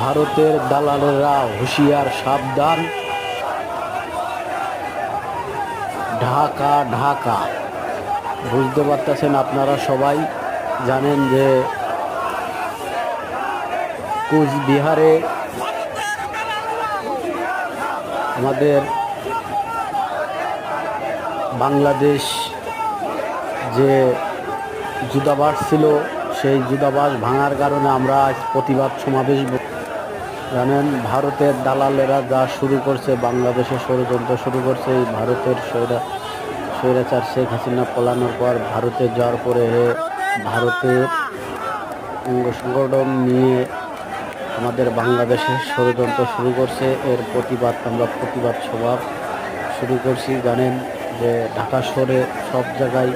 ভারতের দালালেরা হুঁশিয়ার, সাবধান, ঢাকা ঢাকা। বুঝতে পারতেছেন আপনারা সবাই জানেন যে কুচবিহারে আমাদের বাংলাদেশ যে দূতাবাস ছিল, সেই দূতাবাস ভাঙার কারণে আমরা আজ প্রতিবাদ সমাবেশ। জানেন ভারতের দালালেরা যা শুরু করছে, বাংলাদেশে ষড়যন্ত্র শুরু করছে। এই ভারতের স্বৈরাচার শেখ হাসিনা পলানোর পর ভারতে যাওয়ার পরে ভারতের অঙ্গ সংগঠন নিয়ে আমাদের বাংলাদেশে ষড়যন্ত্র শুরু করছে। এর প্রতিবাদ আমরা প্রতিবাদ সভা শুরু করছি। জানেন যে ঢাকা শহরে সব জায়গায়